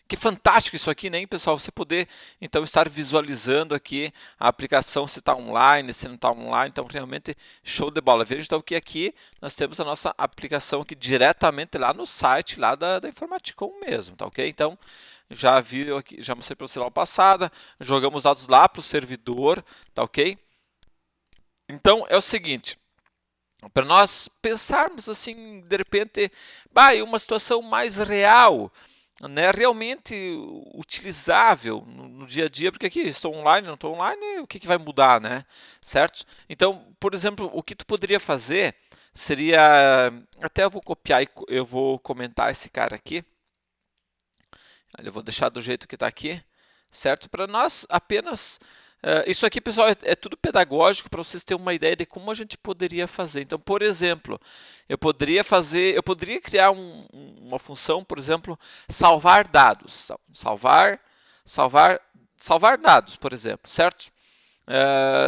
Que fantástico isso aqui, né, pessoal? Você poder, então, estar visualizando aqui a aplicação, se está online, se não está online. Então, realmente, show de bola. Veja, então, que aqui nós temos a nossa aplicação aqui diretamente lá no site, lá da Informaticom mesmo, tá ok? Então, já viu aqui, já mostrei para você lá passada, jogamos dados lá para o servidor, tá ok? Então, é o seguinte, para nós pensarmos assim, de repente, uma situação mais real, né, realmente utilizável no dia a dia, porque aqui estou online, não estou online, o que vai mudar, né? Certo? Então, por exemplo, o que tu poderia fazer seria, até eu vou copiar e eu vou comentar esse cara aqui, eu vou deixar do jeito que está aqui, certo? Para nós apenas isso aqui, pessoal, é tudo pedagógico para vocês terem uma ideia de como a gente poderia fazer. Então, por exemplo, eu poderia criar uma função, por exemplo, salvar dados, salvar dados, por exemplo, certo?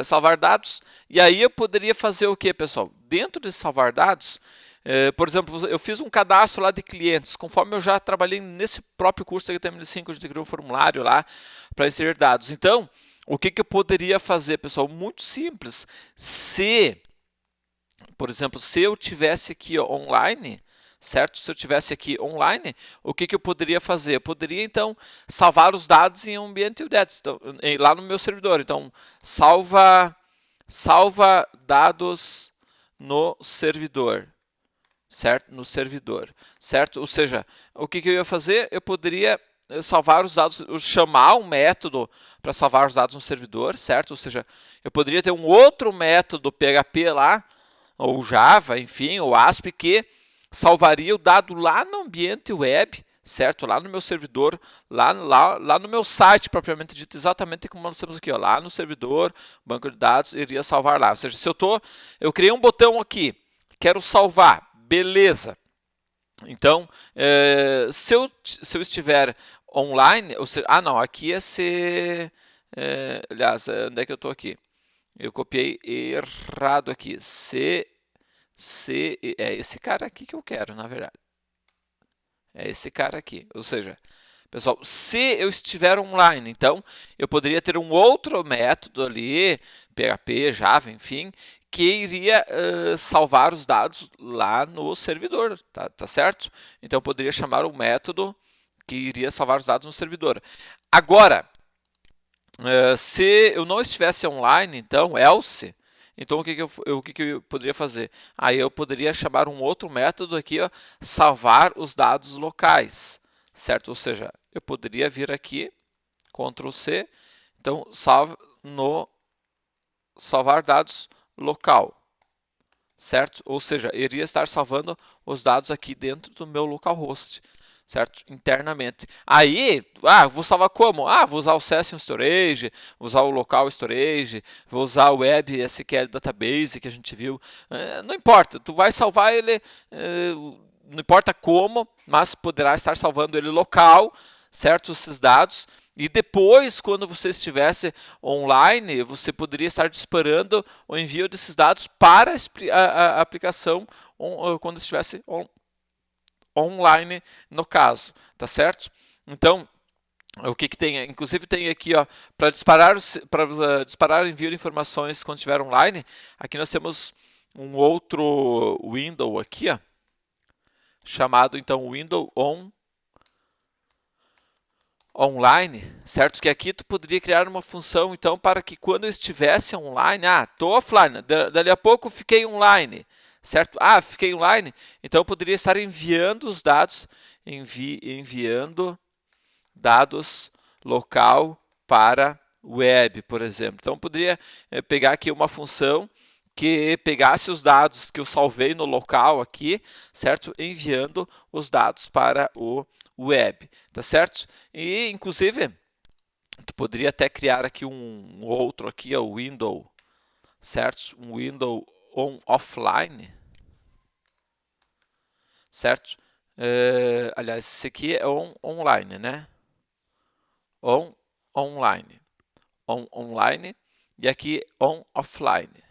Salvar dados. E aí eu poderia fazer o que, pessoal? Dentro de salvar dados, por exemplo, eu fiz um cadastro lá de clientes, conforme eu já trabalhei nesse próprio curso da HTML5, a gente criou um formulário lá para inserir dados. Então, o que eu poderia fazer, pessoal? Muito simples. Se, por exemplo, se eu tivesse aqui online, certo? Se eu tivesse aqui online, o que eu poderia fazer? Eu poderia, então, salvar os dados em um ambiente UDETS, então, lá no meu servidor. Então, salva dados no servidor, certo? No servidor, certo? Ou seja, o que eu ia fazer? Eu poderia salvar os dados, chamar um método para salvar os dados no servidor, certo? Ou seja, eu poderia ter um outro método PHP lá, ou Java, enfim, ou ASP, que salvaria o dado lá no ambiente web, certo? Lá no meu servidor, lá no meu site propriamente dito, exatamente como nós temos aqui, ó, lá no servidor, banco de dados, iria salvar lá. Ou seja, se eu criei um botão aqui, quero salvar, beleza. Então, se eu estiver online, ou seja, não, aqui é ser, aliás, onde é que eu estou aqui? Eu copiei errado aqui. É esse cara aqui que eu quero, na verdade. É esse cara aqui. Ou seja, pessoal, se eu estiver online, então eu poderia ter um outro método ali, PHP, Java, enfim, que iria salvar os dados lá no servidor, tá certo? Então eu poderia chamar um método que iria salvar os dados no servidor. Agora, se eu não estivesse online, então, else, então o que eu poderia fazer? Aí eu poderia chamar um outro método aqui, ó, salvar os dados locais, certo? Ou seja, eu poderia vir aqui, Ctrl C, então salvar dados local, certo? Ou seja, iria estar salvando os dados aqui dentro do meu localhost, certo? Internamente. Aí, vou salvar como? Vou usar o Session Storage, vou usar o Local Storage, vou usar o Web SQL Database que a gente viu. Não importa, tu vai salvar ele, não importa como, mas poderá estar salvando ele local, certo? Esses dados. E depois, quando você estivesse online, você poderia estar disparando o envio desses dados para a aplicação quando estivesse online, no caso, tá certo? Então, o que tem? Inclusive tem aqui, ó, para disparar o envio de informações quando estiver online. Aqui nós temos um outro window aqui, ó, chamado então window online, certo? Que aqui tu poderia criar uma função, então, para que quando eu estivesse online, estou offline, dali a pouco fiquei online, certo? Fiquei online, então eu poderia estar enviando os dados, enviando dados local para web, por exemplo. Então, eu poderia pegar aqui uma função que pegasse os dados que eu salvei no local aqui, certo? Enviando os dados para o web, tá certo? E, inclusive, tu poderia até criar aqui um outro aqui, o window, certo? Um window offline, certo? Aliás, esse aqui é online, né? Online. Online e aqui offline.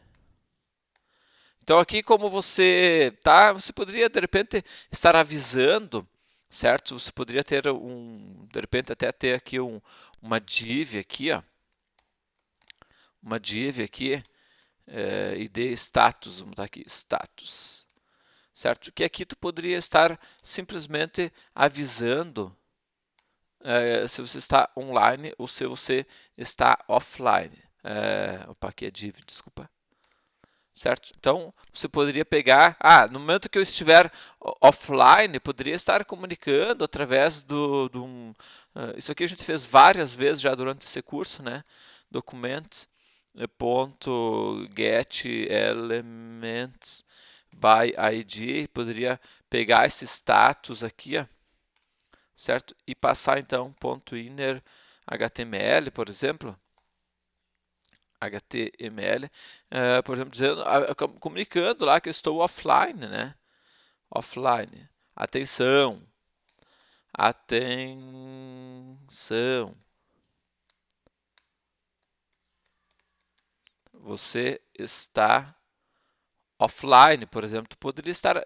Então aqui como você poderia de repente estar avisando, certo? Você poderia ter de repente até ter aqui uma div aqui, ó, uma div aqui, id status, vamos botar aqui, status, certo? Que aqui tu poderia estar simplesmente avisando se você está online ou se você está offline. Opa, aqui é div, desculpa. Certo? Então, você poderia pegar, no momento que eu estiver offline, poderia estar comunicando através isso aqui a gente fez várias vezes já durante esse curso, né? Documents, .get elements by ID, poderia pegar esse status aqui, ó, certo? E passar então .inner HTML, por exemplo, HTML, por exemplo, dizendo, comunicando lá que eu estou offline, né? Offline. Atenção. Atenção. Você está offline, por exemplo. Tu poderia estar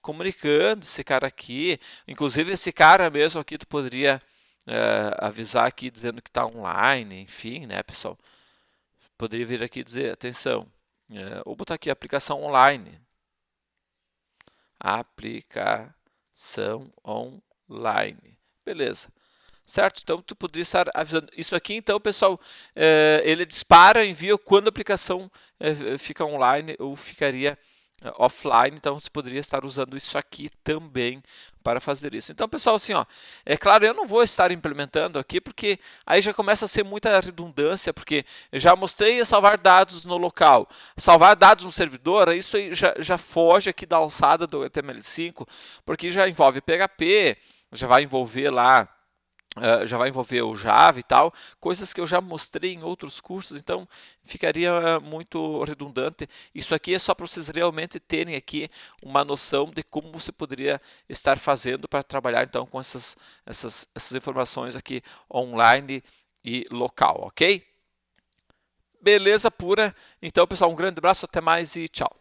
comunicando esse cara aqui. Inclusive, esse cara mesmo aqui, tu poderia avisar aqui dizendo que está online, enfim, né, pessoal? Poderia vir aqui e dizer, atenção, ou botar aqui aplicação online. Aplicação online. Beleza. Certo? Então, tu poderia estar avisando. Isso aqui, então, pessoal, ele dispara, envia quando a aplicação fica online ou ficaria offline. Então, você poderia estar usando isso aqui também para fazer isso. Então, pessoal, assim, ó, é claro, eu não vou estar implementando aqui, porque aí já começa a ser muita redundância, porque eu já mostrei salvar dados no local. Salvar dados no servidor, isso aí já foge aqui da alçada do HTML5, porque já envolve PHP, já vai envolver lá já vai envolver o Java e tal, coisas que eu já mostrei em outros cursos, então ficaria muito redundante. Isso aqui é só para vocês realmente terem aqui uma noção de como você poderia estar fazendo para trabalhar então com essas informações aqui online e local, ok? Beleza pura. Então, pessoal, um grande abraço, até mais e tchau.